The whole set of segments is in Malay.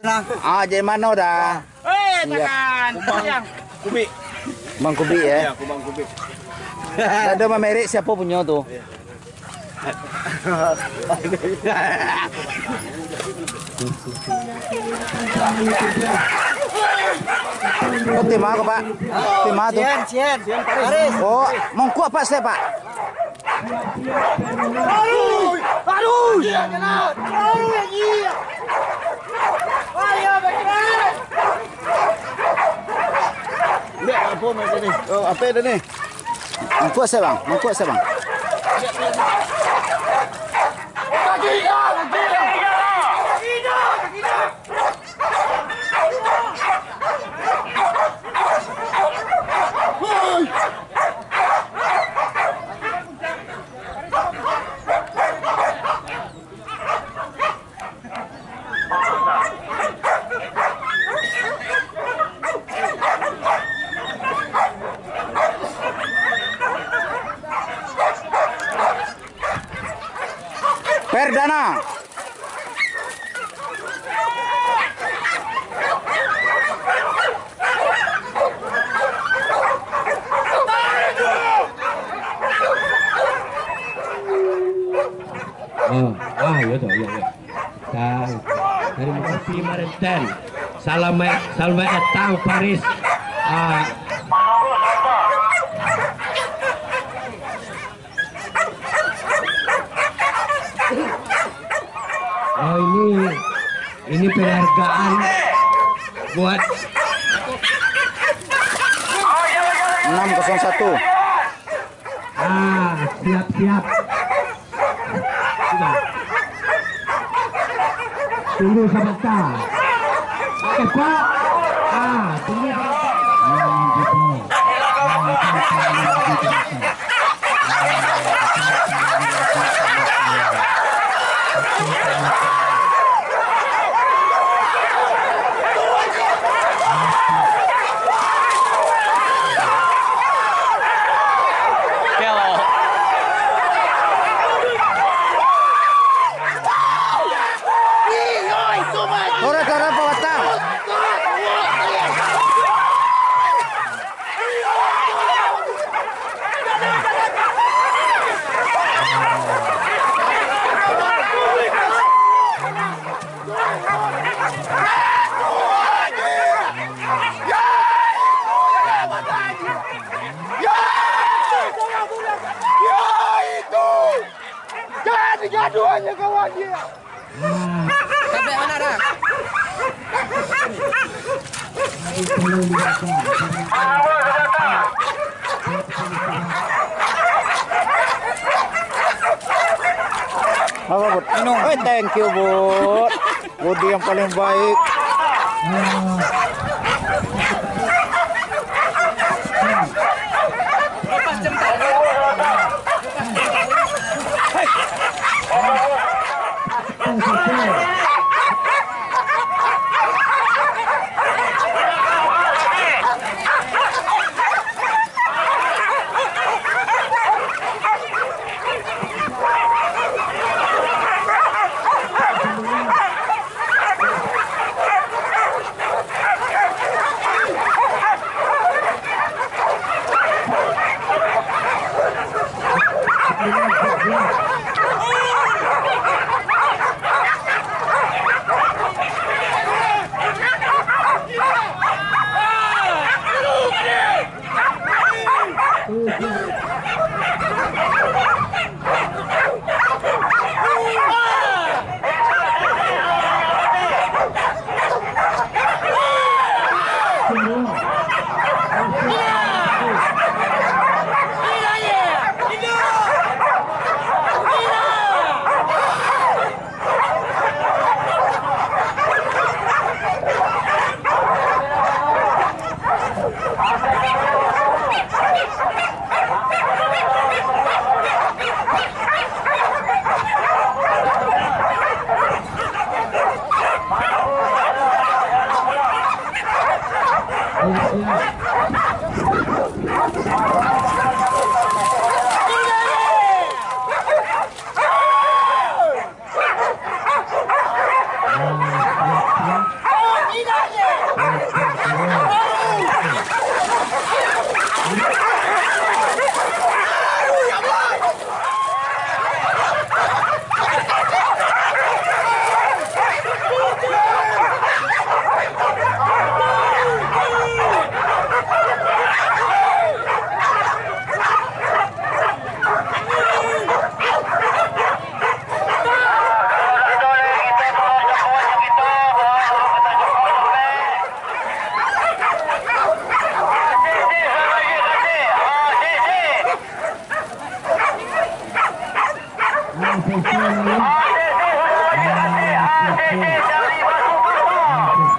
Jadi mana dah? Tangan. Kubik. Bang Kubik ya. Ya, Bang Kubik. Ada merek siapa punya tu? Oh, tim apa Pak? Tim apa tu? Cian, Paris. Oh, mongku apa saya Pak? Aduh, jangan. Iya. Ayo, Bekran. Lihat apa macam ni? Oh, apa dah ni? Mongku saya Bang, mongku saya Bang. Perdana. Ya toh, ya. Terima kasih Marenten. Selamat datang Paris. Oh ini penghargaan buat 601. Siap. Tunggu sebentar. Cepat. Tunggu Gaduhannya kawan dia. Sampai mana dah? Apa Bud? Minum. Thank you Bud. Budi yang paling baik.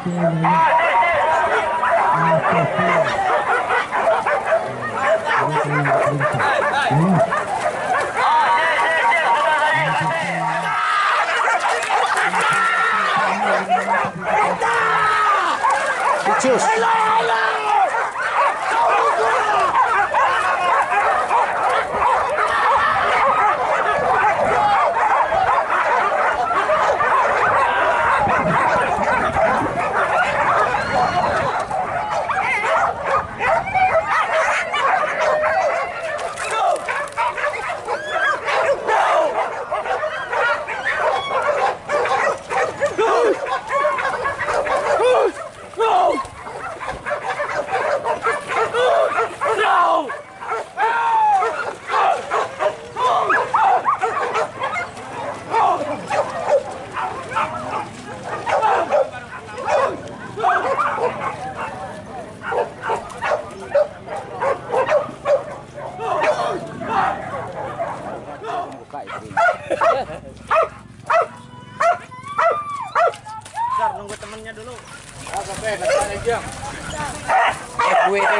Picus. Buka itu. Jar, nunggu temennya dulu. FWD.